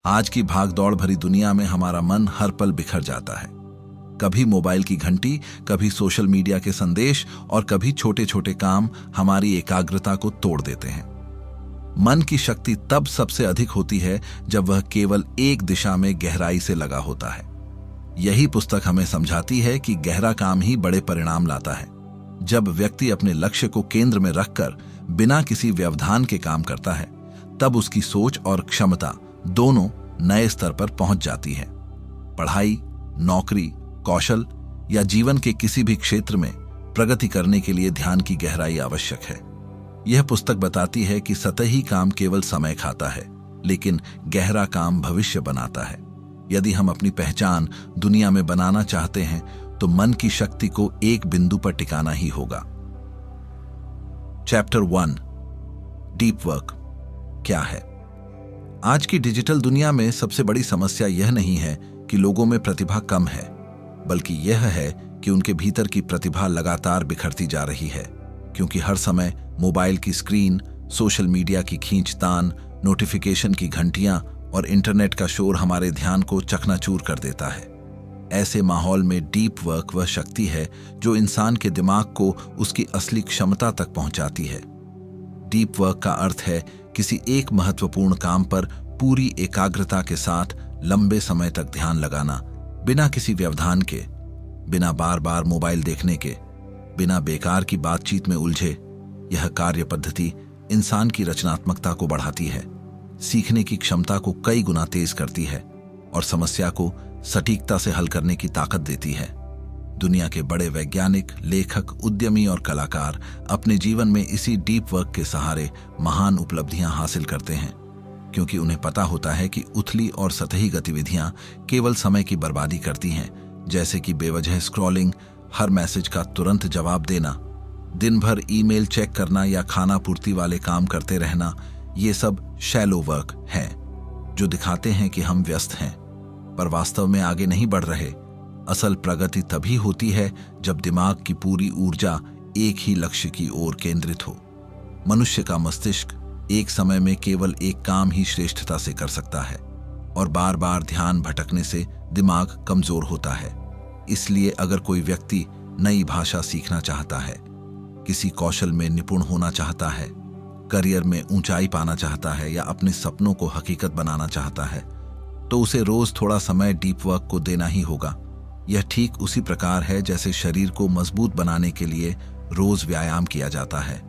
आज की भागदौड़ भरी दुनिया में हमारा मन हर पल बिखर जाता है। कभी मोबाइल की घंटी, कभी सोशल मीडिया के संदेश और कभी छोटे छोटे काम हमारी एकाग्रता को तोड़ देते हैं। मन की शक्ति तब सबसे अधिक होती है जब वह केवल एक दिशा में गहराई से लगा होता है। यही पुस्तक हमें समझाती है कि गहरा काम ही बड़े परिणाम लाता है। जब व्यक्ति अपने लक्ष्य को केंद्र में रखकर बिना किसी व्यवधान के काम करता है, तब उसकी सोच और क्षमता दोनों नए स्तर पर पहुंच जाती है। पढ़ाई, नौकरी, कौशल या जीवन के किसी भी क्षेत्र में प्रगति करने के लिए ध्यान की गहराई आवश्यक है। यह पुस्तक बताती है कि सतही काम केवल समय खाता है, लेकिन गहरा काम भविष्य बनाता है। यदि हम अपनी पहचान दुनिया में बनाना चाहते हैं तो मन की शक्ति को एक बिंदु पर टिकाना ही होगा। चैप्टर 1, डीप वर्क क्या है? आज की डिजिटल दुनिया में सबसे बड़ी समस्या यह नहीं है कि लोगों में प्रतिभा कम है, बल्कि यह है कि उनके भीतर की प्रतिभा लगातार बिखरती जा रही है, क्योंकि हर समय मोबाइल की स्क्रीन, सोशल मीडिया की खींचतान, नोटिफिकेशन की घंटियां और इंटरनेट का शोर हमारे ध्यान को चकनाचूर कर देता है। ऐसे माहौल में डीप वर्क वह शक्ति है जो इंसान के दिमाग को उसकी असली क्षमता तक पहुंचाती है। डीप वर्क का अर्थ है किसी एक महत्वपूर्ण काम पर पूरी एकाग्रता के साथ लंबे समय तक ध्यान लगाना, बिना किसी व्यवधान के, बिना बार बार मोबाइल देखने के, बिना बेकार की बातचीत में उलझे। यह कार्य पद्धति इंसान की रचनात्मकता को बढ़ाती है, सीखने की क्षमता को कई गुना तेज करती है और समस्या को सटीकता से हल करने की ताकत देती है। दुनिया के बड़े वैज्ञानिक, लेखक, उद्यमी और कलाकार अपने जीवन में इसी डीप वर्क के सहारे महान उपलब्धियां हासिल करते हैं, क्योंकि उन्हें पता होता है कि उथली और सतही गतिविधियां केवल समय की बर्बादी करती हैं, जैसे कि बेवजह स्क्रॉलिंग, हर मैसेज का तुरंत जवाब देना, दिन भर ईमेल चेक करना या खाना पूर्ति वाले काम करते रहना। ये सब शैलो वर्क है जो दिखाते हैं कि हम व्यस्त हैं, पर वास्तव में आगे नहीं बढ़ रहे। असल प्रगति तभी होती है जब दिमाग की पूरी ऊर्जा एक ही लक्ष्य की ओर केंद्रित हो। मनुष्य का मस्तिष्क एक समय में केवल एक काम ही श्रेष्ठता से कर सकता है और बार बार ध्यान भटकने से दिमाग कमजोर होता है। इसलिए अगर कोई व्यक्ति नई भाषा सीखना चाहता है, किसी कौशल में निपुण होना चाहता है, करियर में ऊंचाई पाना चाहता है या अपने सपनों को हकीकत बनाना चाहता है, तो उसे रोज थोड़ा समय डीप वर्क को देना ही होगा। यह ठीक उसी प्रकार है जैसे शरीर को मजबूत बनाने के लिए रोज व्यायाम किया जाता है।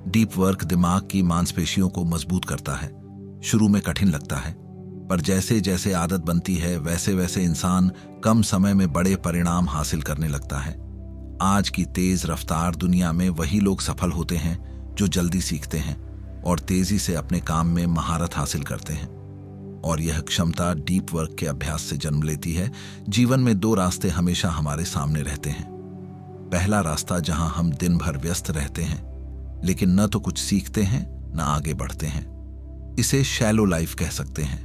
डीप वर्क दिमाग की मांसपेशियों को मजबूत करता है। शुरू में कठिन लगता है, पर जैसे जैसे आदत बनती है वैसे वैसे इंसान कम समय में बड़े परिणाम हासिल करने लगता है। आज की तेज रफ्तार दुनिया में वही लोग सफल होते हैं जो जल्दी सीखते हैं और तेजी से अपने काम में महारत हासिल करते हैं। और यह क्षमता डीप वर्क के अभ्यास से जन्म लेती है। जीवन में दो रास्ते हमेशा हमारे सामने रहते हैं। पहला रास्ता जहां हम दिन भर व्यस्त रहते हैं, लेकिन न तो कुछ सीखते हैं न आगे बढ़ते हैं। इसे शैलो लाइफ कह सकते हैं।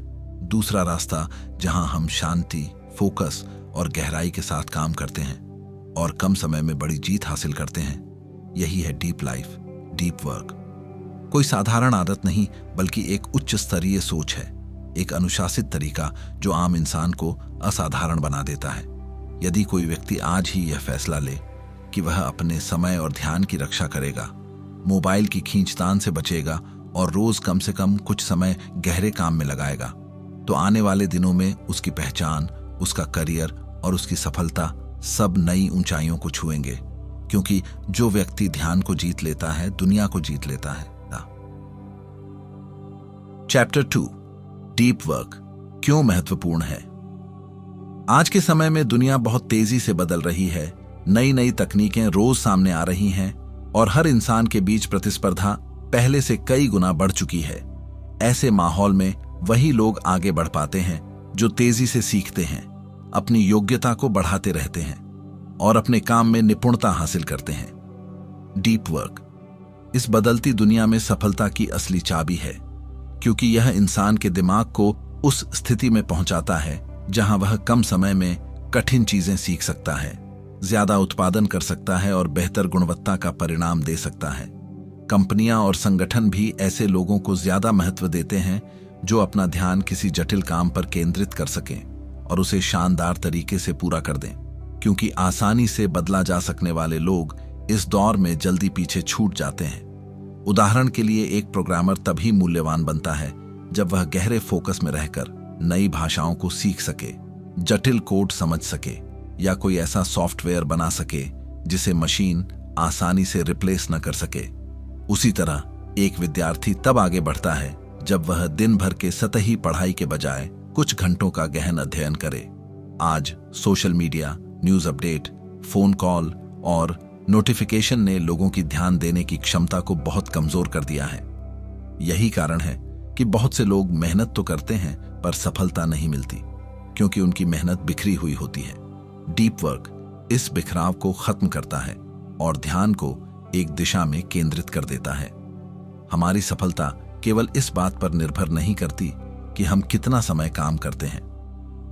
दूसरा रास्ता जहां हम शांति, फोकस और गहराई के साथ काम करते हैं और कम समय में बड़ी जीत हासिल करते हैं। यही है डीप लाइफ, डीप वर्क। कोई साधारण आदत नहीं, बल्कि एक उच्च स्तरीय सोच है, एक अनुशासित तरीका जो आम इंसान को असाधारण बना देता है। यदि कोई व्यक्ति आज ही यह फैसला ले कि वह अपने समय और ध्यान की रक्षा करेगा, मोबाइल की खींचतान से बचेगा और रोज कम से कम कुछ समय गहरे काम में लगाएगा, तो आने वाले दिनों में उसकी पहचान, उसका करियर और उसकी सफलता सब नई ऊंचाइयों को छुएंगे। क्योंकि जो व्यक्ति ध्यान को जीत लेता है, दुनिया को जीत लेता है। चैप्टर 2, डीप वर्क क्यों महत्वपूर्ण है? आज के समय में दुनिया बहुत तेजी से बदल रही है। नई नई तकनीकें रोज सामने आ रही हैं और हर इंसान के बीच प्रतिस्पर्धा पहले से कई गुना बढ़ चुकी है। ऐसे माहौल में वही लोग आगे बढ़ पाते हैं जो तेजी से सीखते हैं, अपनी योग्यता को बढ़ाते रहते हैं और अपने काम में निपुणता हासिल करते हैं। डीप वर्क इस बदलती दुनिया में सफलता की असली चाबी है, क्योंकि यह इंसान के दिमाग को उस स्थिति में पहुंचाता है जहां वह कम समय में कठिन चीजें सीख सकता है, ज्यादा उत्पादन कर सकता है और बेहतर गुणवत्ता का परिणाम दे सकता है। कंपनियां और संगठन भी ऐसे लोगों को ज्यादा महत्व देते हैं जो अपना ध्यान किसी जटिल काम पर केंद्रित कर सकें और उसे शानदार तरीके से पूरा कर दें, क्योंकि आसानी से बदला जा सकने वाले लोग इस दौर में जल्दी पीछे छूट जाते हैं। उदाहरण के लिए, एक प्रोग्रामर तभी मूल्यवान बनता है जब वह गहरे फोकस में रहकर नई भाषाओं को सीख सके, जटिल कोड समझ सके या कोई ऐसा सॉफ्टवेयर बना सके जिसे मशीन आसानी से रिप्लेस न कर सके। उसी तरह एक विद्यार्थी तब आगे बढ़ता है जब वह दिन भर के सतही पढ़ाई के बजाय कुछ घंटों का गहन अध्ययन करे। आज social media, news update, phone call और नोटिफिकेशन ने लोगों की ध्यान देने की क्षमता को बहुत कमजोर कर दिया है। यही कारण है कि बहुत से लोग मेहनत तो करते हैं पर सफलता नहीं मिलती, क्योंकि उनकी मेहनत बिखरी हुई होती है। डीप वर्क इस बिखराव को खत्म करता है और ध्यान को एक दिशा में केंद्रित कर देता है। हमारी सफलता केवल इस बात पर निर्भर नहीं करती कि हम कितना समय काम करते हैं,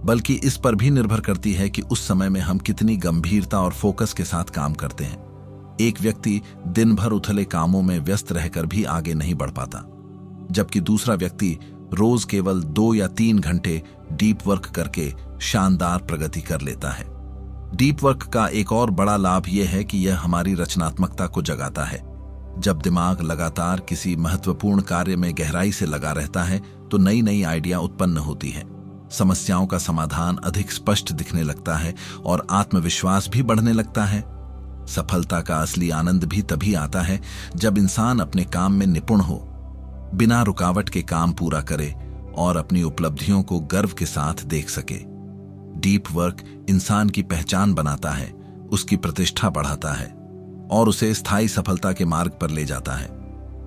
बल्कि इस पर भी निर्भर करती है कि उस समय में हम कितनी गंभीरता और फोकस के साथ काम करते हैं। एक व्यक्ति दिन भर उथले कामों में व्यस्त रहकर भी आगे नहीं बढ़ पाता, जबकि दूसरा व्यक्ति रोज केवल 2 या 3 घंटे डीप वर्क करके शानदार प्रगति कर लेता है। डीप वर्क का एक और बड़ा लाभ यह है कि यह हमारी रचनात्मकता को जगाता है। जब दिमाग लगातार किसी महत्वपूर्ण कार्य में गहराई से लगा रहता है तो नई नई आइडिया उत्पन्न होती हैं, समस्याओं का समाधान अधिक स्पष्ट दिखने लगता है और आत्मविश्वास भी बढ़ने लगता है। सफलता का असली आनंद भी तभी आता है जब इंसान अपने काम में निपुण हो, बिना रुकावट के काम पूरा करे और अपनी उपलब्धियों को गर्व के साथ देख सके। डीप वर्क इंसान की पहचान बनाता है, उसकी प्रतिष्ठा बढ़ाता है और उसे स्थायी सफलता के मार्ग पर ले जाता है।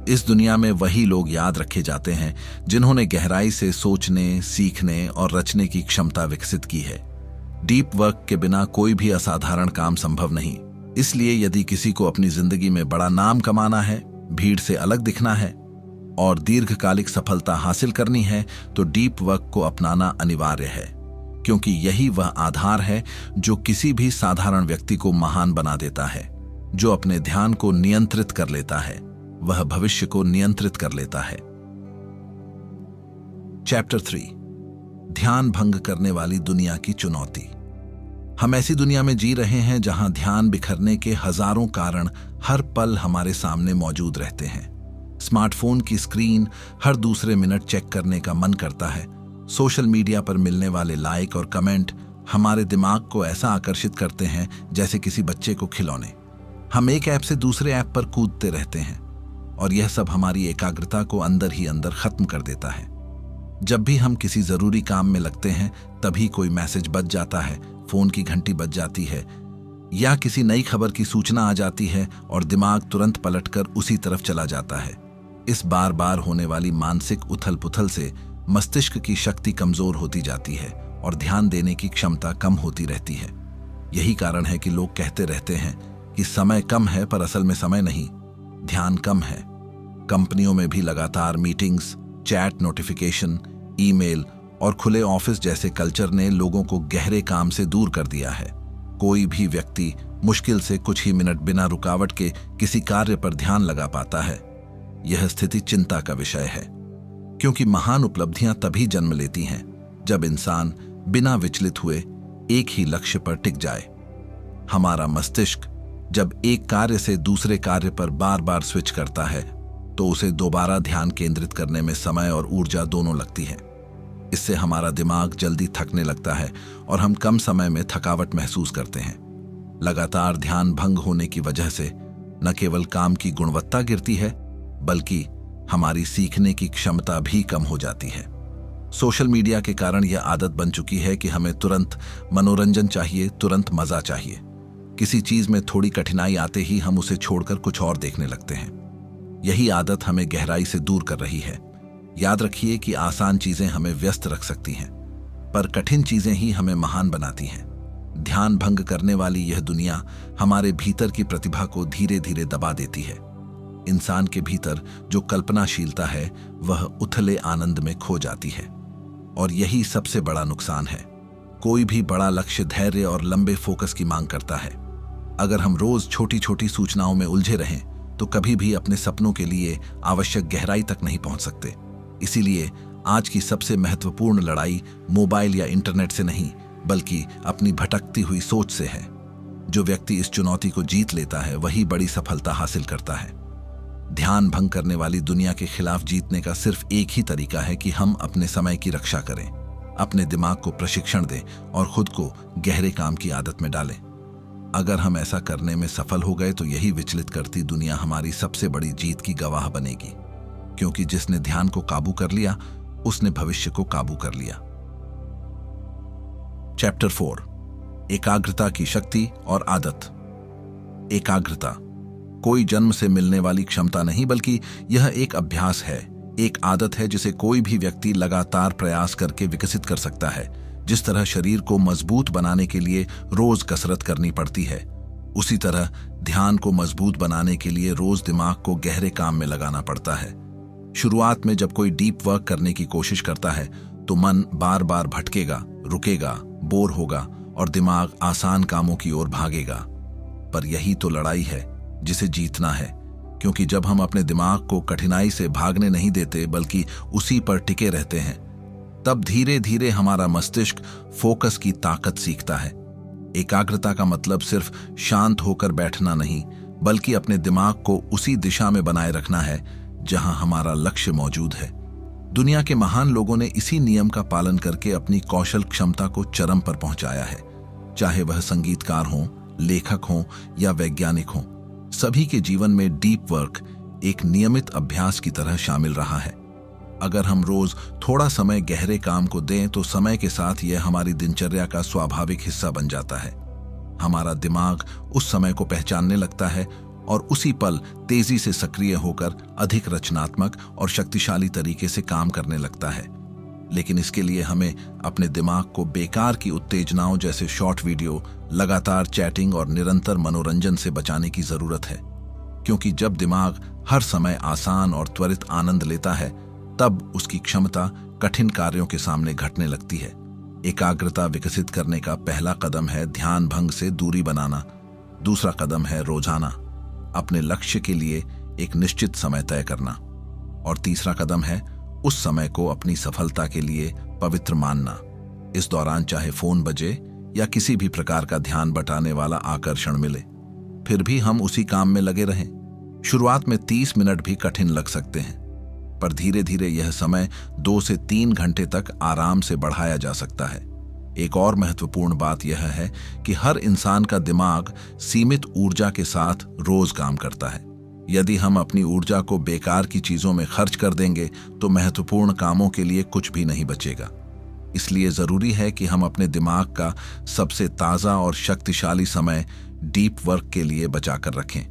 इस दुनिया में वही लोग याद रखे जाते हैं जिन्होंने गहराई से सोचने, सीखने और रचने की क्षमता विकसित की है। डीप वर्क के बिना कोई भी असाधारण काम संभव नहीं। इसलिए यदि किसी को अपनी जिंदगी में बड़ा नाम कमाना है, भीड़ से अलग दिखना है और दीर्घकालिक सफलता हासिल करनी है, तो डीप वर्क को अपनाना अनिवार्य है, क्योंकि यही वह आधार है जो किसी भी साधारण व्यक्ति को महान बना देता है। जो अपने ध्यान को नियंत्रित कर लेता है, वह भविष्य को नियंत्रित कर लेता है। चैप्टर 3, ध्यान भंग करने वाली दुनिया की चुनौती। हम ऐसी दुनिया में जी रहे हैं जहां ध्यान बिखरने के हजारों कारण हर पल हमारे सामने मौजूद रहते हैं। स्मार्टफोन की स्क्रीन हर दूसरे मिनट चेक करने का मन करता है। सोशल मीडिया पर मिलने वाले लाइक और कमेंट हमारे दिमाग को ऐसा आकर्षित करते हैं जैसे किसी बच्चे को खिलौने। हम एक ऐप से दूसरे ऐप पर कूदते रहते हैं और यह सब हमारी एकाग्रता को अंदर ही अंदर खत्म कर देता है। जब भी हम किसी जरूरी काम में लगते हैं, तभी कोई मैसेज बज जाता है, फोन की घंटी बज जाती है या किसी नई खबर की सूचना आ जाती है और दिमाग तुरंत पलटकर उसी तरफ चला जाता है। इस बार बार होने वाली मानसिक उथल पुथल से मस्तिष्क की शक्ति कमजोर होती जाती है और ध्यान देने की क्षमता कम होती रहती है। यही कारण है कि लोग कहते रहते हैं कि समय कम है, पर असल में समय नहीं, ध्यान कम है। कंपनियों में भी लगातार मीटिंग्स, चैट, नोटिफिकेशन, ईमेल और खुले ऑफिस जैसे कल्चर ने लोगों को गहरे काम से दूर कर दिया है। कोई भी व्यक्ति मुश्किल से कुछ ही मिनट बिना रुकावट के किसी कार्य पर ध्यान लगा पाता है। यह स्थिति चिंता का विषय है, क्योंकि महान उपलब्धियां तभी जन्म लेती हैं जब इंसान बिना विचलित हुए एक ही लक्ष्य पर टिक जाए। हमारा मस्तिष्क जब एक कार्य से दूसरे कार्य पर बार बार स्विच करता है तो उसे दोबारा ध्यान केंद्रित करने में समय और ऊर्जा दोनों लगती है। इससे हमारा दिमाग जल्दी थकने लगता है और हम कम समय में थकावट महसूस करते हैं। लगातार ध्यान भंग होने की वजह से न केवल काम की गुणवत्ता गिरती है, बल्कि हमारी सीखने की क्षमता भी कम हो जाती है। सोशल मीडिया के कारण यह आदत बन चुकी है कि हमें तुरंत मनोरंजन चाहिए, तुरंत मजा चाहिए। किसी चीज में थोड़ी कठिनाई आते ही हम उसे छोड़कर कुछ और देखने लगते हैं। यही आदत हमें गहराई से दूर कर रही है। याद रखिए कि आसान चीजें हमें व्यस्त रख सकती हैं, पर कठिन चीजें ही हमें महान बनाती हैं। ध्यान भंग करने वाली यह दुनिया हमारे भीतर की प्रतिभा को धीरे धीरे दबा देती है। इंसान के भीतर जो कल्पनाशीलता है वह उथले आनंद में खो जाती है, और यही सबसे बड़ा नुकसान है। कोई भी बड़ा लक्ष्य धैर्य और लंबे फोकस की मांग करता है। अगर हम रोज छोटी छोटी सूचनाओं में उलझे रहें तो कभी भी अपने सपनों के लिए आवश्यक गहराई तक नहीं पहुंच सकते। इसीलिए आज की सबसे महत्वपूर्ण लड़ाई मोबाइल या इंटरनेट से नहीं, बल्कि अपनी भटकती हुई सोच से है। जो व्यक्ति इस चुनौती को जीत लेता है वही बड़ी सफलता हासिल करता है। ध्यान भंग करने वाली दुनिया के खिलाफ जीतने का सिर्फ एक ही तरीका है कि हम अपने समय की रक्षा करें, अपने दिमाग को प्रशिक्षण दें और खुद को गहरे काम की आदत में डालें। अगर हम ऐसा करने में सफल हो गए तो यही विचलित करती दुनिया हमारी सबसे बड़ी जीत की गवाह बनेगी, क्योंकि जिसने ध्यान को काबू कर लिया उसने भविष्य को काबू कर लिया। चैप्टर 4, एकाग्रता की शक्ति और आदत। एकाग्रता कोई जन्म से मिलने वाली क्षमता नहीं, बल्कि यह एक अभ्यास है, एक आदत है जिसे कोई भी व्यक्ति लगातार प्रयास करके विकसित कर सकता है। जिस तरह शरीर को मजबूत बनाने के लिए रोज कसरत करनी पड़ती है, उसी तरह ध्यान को मजबूत बनाने के लिए रोज दिमाग को गहरे काम में लगाना पड़ता है। शुरुआत में जब कोई डीप वर्क करने की कोशिश करता है तो मन बार बार भटकेगा, रुकेगा, बोर होगा और दिमाग आसान कामों की ओर भागेगा। पर यही तो लड़ाई है जिसे जीतना है, क्योंकि जब हम अपने दिमाग को कठिनाई से भागने नहीं देते बल्कि उसी पर टिके रहते हैं, तब धीरे धीरे हमारा मस्तिष्क फोकस की ताकत सीखता है। एकाग्रता का मतलब सिर्फ शांत होकर बैठना नहीं, बल्कि अपने दिमाग को उसी दिशा में बनाए रखना है जहां हमारा लक्ष्य मौजूद है। दुनिया के महान लोगों ने इसी नियम का पालन करके अपनी कौशल क्षमता को चरम पर पहुंचाया है। चाहे वह संगीतकार हों, लेखक हों या वैज्ञानिक हों, सभी के जीवन में डीप वर्क एक नियमित अभ्यास की तरह शामिल रहा है। अगर हम रोज थोड़ा समय गहरे काम को दें तो समय के साथ यह हमारी दिनचर्या का स्वाभाविक हिस्सा बन जाता है। हमारा दिमाग उस समय को पहचानने लगता है और उसी पल तेजी से सक्रिय होकर अधिक रचनात्मक और शक्तिशाली तरीके से काम करने लगता है। लेकिन इसके लिए हमें अपने दिमाग को बेकार की उत्तेजनाओं जैसे शॉर्ट वीडियो, लगातार चैटिंग और निरंतर मनोरंजन से बचाने की जरूरत है, क्योंकि जब दिमाग हर समय आसान और त्वरित आनंद लेता है तब उसकी क्षमता कठिन कार्यों के सामने घटने लगती है। एकाग्रता विकसित करने का पहला कदम है ध्यान भंग से दूरी बनाना। दूसरा कदम है रोजाना अपने लक्ष्य के लिए एक निश्चित समय तय करना। और तीसरा कदम है उस समय को अपनी सफलता के लिए पवित्र मानना। इस दौरान चाहे फोन बजे या किसी भी प्रकार का ध्यान बटाने वाला आकर्षण मिले, फिर भी हम उसी काम में लगे रहें। शुरुआत में 30 मिनट भी कठिन लग सकते हैं, पर धीरे धीरे यह समय 2 से 3 घंटे तक आराम से बढ़ाया जा सकता है। एक और महत्वपूर्ण बात यह है कि हर इंसान का दिमाग सीमित ऊर्जा के साथ रोज काम करता है। यदि हम अपनी ऊर्जा को बेकार की चीजों में खर्च कर देंगे तो महत्वपूर्ण कामों के लिए कुछ भी नहीं बचेगा। इसलिए जरूरी है कि हम अपने दिमाग का सबसे ताजा और शक्तिशाली समय डीप वर्क के लिए बचाकर रखें।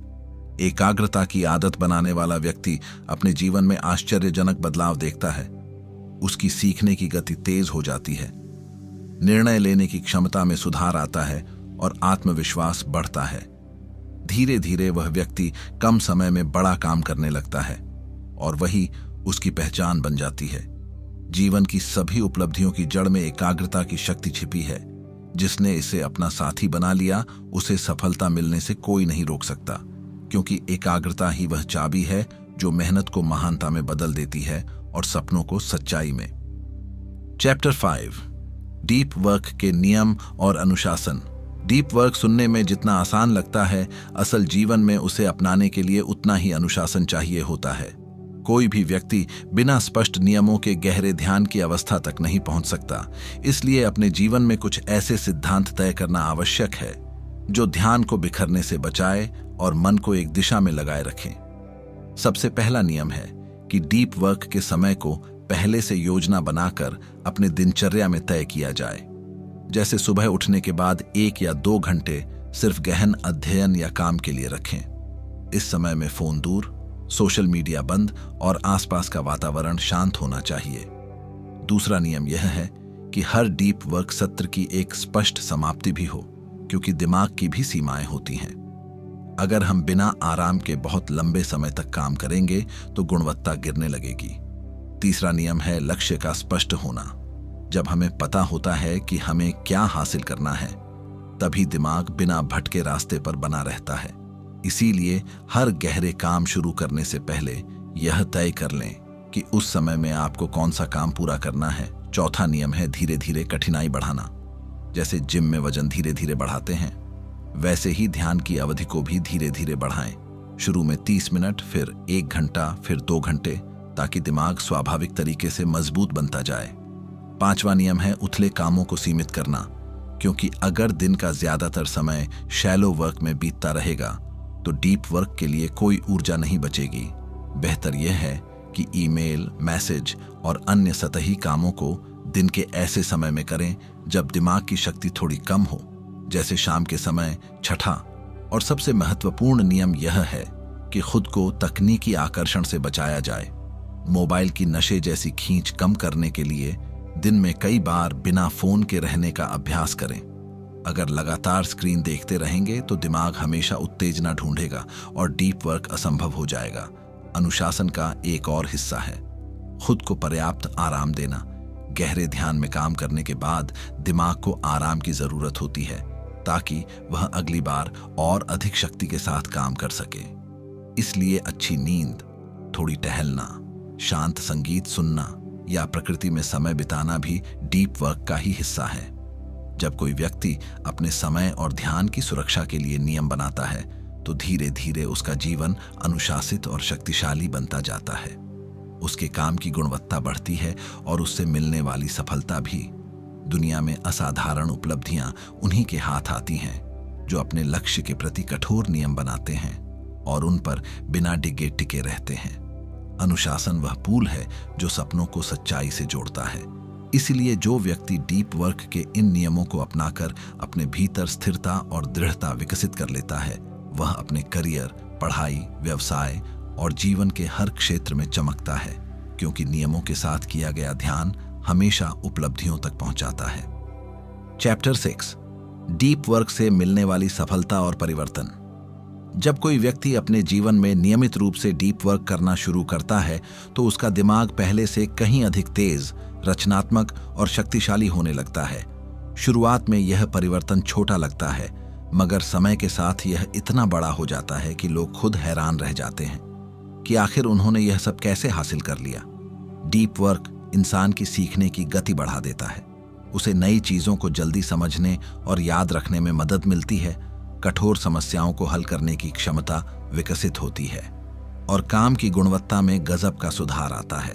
एकाग्रता की आदत बनाने वाला व्यक्ति अपने जीवन में आश्चर्यजनक बदलाव देखता है। उसकी सीखने की गति तेज हो जाती है, निर्णय लेने की क्षमता में सुधार आता है और आत्मविश्वास बढ़ता है। धीरे धीरे वह व्यक्ति कम समय में बड़ा काम करने लगता है और वही उसकी पहचान बन जाती है। जीवन की सभी उपलब्धियों की जड़ में एकाग्रता की शक्ति छिपी है। जिसने इसे अपना साथी बना लिया उसे सफलता मिलने से कोई नहीं रोक सकता, क्योंकि एकाग्रता ही वह चाबी है जो मेहनत को महानता में बदल देती है और सपनों को सच्चाई में। चैप्टर 5, डीप वर्क के नियम और अनुशासन। डीप वर्क सुनने में जितना आसान लगता है, असल जीवन में उसे अपनाने के लिए उतना ही अनुशासन चाहिए होता है। कोई भी व्यक्ति बिना स्पष्ट नियमों के गहरे ध्यान की अवस्था तक नहीं पहुंच सकता। इसलिए अपने जीवन में कुछ ऐसे सिद्धांत तय करना आवश्यक है जो ध्यान को बिखरने से बचाए और मन को एक दिशा में लगाए रखें। सबसे पहला नियम है कि डीप वर्क के समय को पहले से योजना बनाकर अपने दिनचर्या में तय किया जाए। जैसे सुबह उठने के बाद 1 या 2 घंटे सिर्फ गहन अध्ययन या काम के लिए रखें। इस समय में फोन दूर, सोशल मीडिया बंद और आसपास का वातावरण शांत होना चाहिए। दूसरा नियम यह है कि हर डीप वर्क सत्र की एक स्पष्ट समाप्ति भी हो, क्योंकि दिमाग की भी सीमाएं होती हैं। अगर हम बिना आराम के बहुत लंबे समय तक काम करेंगे तो गुणवत्ता गिरने लगेगी। तीसरा नियम है लक्ष्य का स्पष्ट होना। जब हमें पता होता है कि हमें क्या हासिल करना है, तभी दिमाग बिना भटके रास्ते पर बना रहता है। इसीलिए हर गहरे काम शुरू करने से पहले यह तय कर लें कि उस समय में आपको कौन सा काम पूरा करना है। चौथा नियम है धीरे धीरे कठिनाई बढ़ाना। जैसे जिम में वजन धीरे धीरे बढ़ाते हैं, वैसे ही ध्यान की अवधि को भी धीरे धीरे बढ़ाएं। शुरू में 30 मिनट, फिर 1 घंटा, फिर 2 घंटे, ताकि दिमाग स्वाभाविक तरीके से मजबूत बनता जाए। 5वां नियम है उथले कामों को सीमित करना, क्योंकि अगर दिन का ज्यादातर समय शैलो वर्क में बीतता रहेगा तो डीप वर्क के लिए कोई ऊर्जा नहीं बचेगी। बेहतर यह है कि ईमेल, मैसेज और अन्य सतही कामों को दिन के ऐसे समय में करें जब दिमाग की शक्ति थोड़ी कम हो, जैसे शाम के समय। छठा और सबसे महत्वपूर्ण नियम यह है कि खुद को तकनीकी आकर्षण से बचाया जाए। मोबाइल की नशे जैसी खींच कम करने के लिए दिन में कई बार बिना फोन के रहने का अभ्यास करें। अगर लगातार स्क्रीन देखते रहेंगे तो दिमाग हमेशा उत्तेजना ढूंढेगा और डीप वर्क असंभव हो जाएगा। अनुशासन का एक और हिस्सा है खुद को पर्याप्त आराम देना। गहरे ध्यान में काम करने के बाद दिमाग को आराम की जरूरत होती है, ताकि वह अगली बार और अधिक शक्ति के साथ काम कर सके। इसलिए अच्छी नींद, थोड़ी टहलना, शांत संगीत सुनना या प्रकृति में समय बिताना भी डीप वर्क का ही हिस्सा है। जब कोई व्यक्ति अपने समय और ध्यान की सुरक्षा के लिए नियम बनाता है तो धीरे धीरे उसका जीवन अनुशासित और शक्तिशाली बनता जाता है। उसके काम की गुणवत्ता बढ़ती है और उससे मिलने वाली सफलता भी। दुनिया में असाधारण उपलब्धियां उन्हीं के हाथ आती हैं जो अपने लक्ष्य के प्रति कठोर नियम बनाते हैं और उन पर बिना डिगे टिके रहते हैं। अनुशासन वह पुल है जो सपनों को सच्चाई से जोड़ता है। इसलिए जो व्यक्ति डीप वर्क के इन नियमों को अपनाकर अपने भीतर स्थिरता और दृढ़ता विकसित कर लेता है, वह अपने करियर, पढ़ाई, व्यवसाय और जीवन के हर क्षेत्र में चमकता है, क्योंकि नियमों के साथ किया गया ध्यान हमेशा उपलब्धियों तक पहुंचाता है। चैप्टर 6, डीप वर्क से मिलने वाली सफलता और परिवर्तन। जब कोई व्यक्ति अपने जीवन में नियमित रूप से डीप वर्क करना शुरू करता है तो उसका दिमाग पहले से कहीं अधिक तेज, रचनात्मक और शक्तिशाली होने लगता है। शुरुआत में यह परिवर्तन छोटा लगता है, मगर समय के साथ यह इतना बड़ा हो जाता है कि लोग खुद हैरान रह जाते हैं कि आखिर उन्होंने यह सब कैसे हासिल कर लिया। डीप वर्क इंसान की सीखने की गति बढ़ा देता है। उसे नई चीजों को जल्दी समझने और याद रखने में मदद मिलती है। कठोर समस्याओं को हल करने की क्षमता विकसित होती है और काम की गुणवत्ता में गजब का सुधार आता है।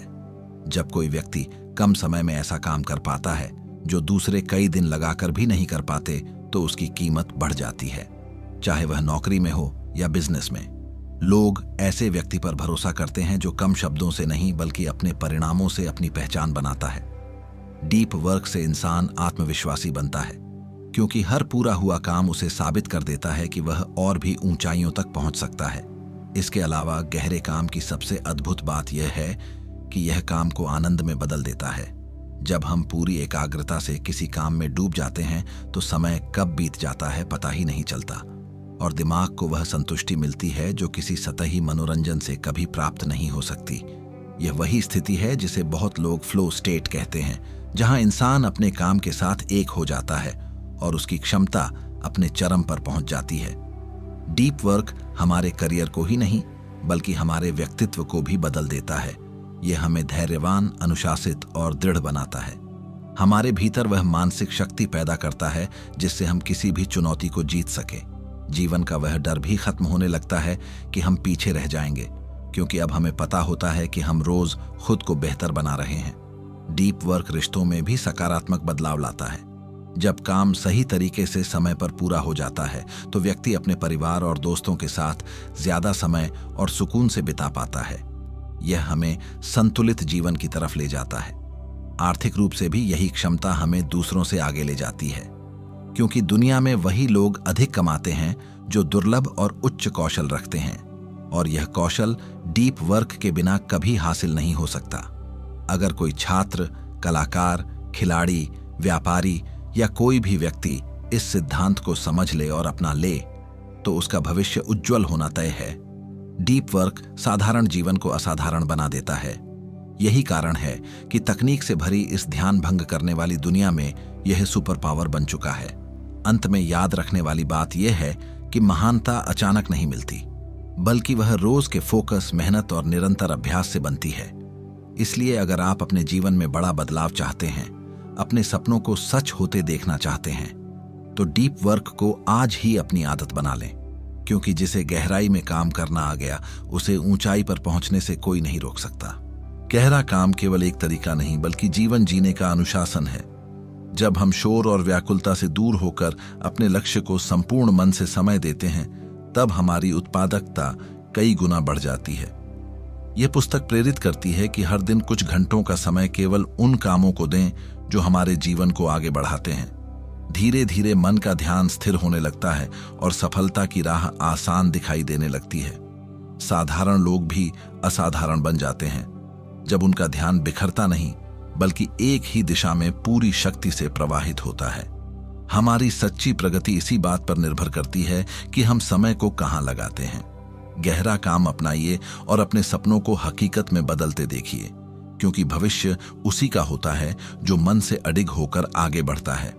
जब कोई व्यक्ति कम समय में ऐसा काम कर पाता है जो दूसरे कई दिन लगाकर भी नहीं कर पाते, तो उसकी कीमत बढ़ जाती है, चाहे वह नौकरी में हो या बिजनेस में। लोग ऐसे व्यक्ति पर भरोसा करते हैं जो कम शब्दों से नहीं बल्कि अपने परिणामों से अपनी पहचान बनाता है। डीप वर्क से इंसान आत्मविश्वासी बनता है, क्योंकि हर पूरा हुआ काम उसे साबित कर देता है कि वह और भी ऊंचाइयों तक पहुंच सकता है। इसके अलावा गहरे काम की सबसे अद्भुत बात यह है कि यह काम को आनंद में बदल देता है। जब हम पूरी एकाग्रता से किसी काम में डूब जाते हैं तो समय कब बीत जाता है पता ही नहीं चलता और दिमाग को वह संतुष्टि मिलती है जो किसी सतही मनोरंजन से कभी प्राप्त नहीं हो सकती। यह वही स्थिति है जिसे बहुत लोग फ्लो स्टेट कहते हैं, जहां इंसान अपने काम के साथ एक हो जाता है और उसकी क्षमता अपने चरम पर पहुंच जाती है। डीप वर्क हमारे करियर को ही नहीं बल्कि हमारे व्यक्तित्व को भी बदल देता है। यह हमें धैर्यवान, अनुशासित और दृढ़ बनाता है। हमारे भीतर वह मानसिक शक्ति पैदा करता है जिससे हम किसी भी चुनौती को जीत सके। जीवन का वह डर भी खत्म होने लगता है कि हम पीछे रह जाएंगे, क्योंकि अब हमें पता होता है कि हम रोज खुद को बेहतर बना रहे हैं। डीप वर्क रिश्तों में भी सकारात्मक बदलाव लाता है। जब काम सही तरीके से समय पर पूरा हो जाता है तो व्यक्ति अपने परिवार और दोस्तों के साथ ज्यादा समय और सुकून से बिता पाता है। यह हमें संतुलित जीवन की तरफ ले जाता है। आर्थिक रूप से भी यही क्षमता हमें दूसरों से आगे ले जाती है, क्योंकि दुनिया में वही लोग अधिक कमाते हैं जो दुर्लभ और उच्च कौशल रखते हैं, और यह कौशल डीप वर्क के बिना कभी हासिल नहीं हो सकता। अगर कोई छात्र, कलाकार, खिलाड़ी, व्यापारी या कोई भी व्यक्ति इस सिद्धांत को समझ ले और अपना ले तो उसका भविष्य उज्जवल होना तय है। डीप वर्क साधारण जीवन को असाधारण बना देता है। यही कारण है कि तकनीक से भरी इस ध्यान भंग करने वाली दुनिया में यह सुपर पावर बन चुका है। अंत में याद रखने वाली बात यह है कि महानता अचानक नहीं मिलती, बल्कि वह रोज के फोकस, मेहनत और निरंतर अभ्यास से बनती है। इसलिए अगर आप अपने जीवन में बड़ा बदलाव चाहते हैं, अपने सपनों को सच होते देखना चाहते हैं, तो डीप वर्क को आज ही अपनी आदत बना लें, क्योंकि जिसे गहराई में काम करना आ गया उसे ऊंचाई पर पहुंचने से कोई नहीं रोक सकता। गहरा काम केवल एक तरीका नहीं बल्कि जीवन जीने का अनुशासन है। जब हम शोर और व्याकुलता से दूर होकर अपने लक्ष्य को संपूर्ण मन से समय देते हैं, तब हमारी उत्पादकता कई गुना बढ़ जाती है। यह पुस्तक प्रेरित करती है कि हर दिन कुछ घंटों का समय केवल उन कामों को दें जो हमारे जीवन को आगे बढ़ाते हैं। धीरे धीरे मन का ध्यान स्थिर होने लगता है और सफलता की राह आसान दिखाई देने लगती है। साधारण लोग भी असाधारण बन जाते हैं जब उनका ध्यान बिखरता नहीं बल्कि एक ही दिशा में पूरी शक्ति से प्रवाहित होता है। हमारी सच्ची प्रगति इसी बात पर निर्भर करती है कि हम समय को कहां लगाते हैं। गहरा काम अपनाइए और अपने सपनों को हकीकत में बदलते देखिए, क्योंकि भविष्य उसी का होता है जो मन से अडिग होकर आगे बढ़ता है।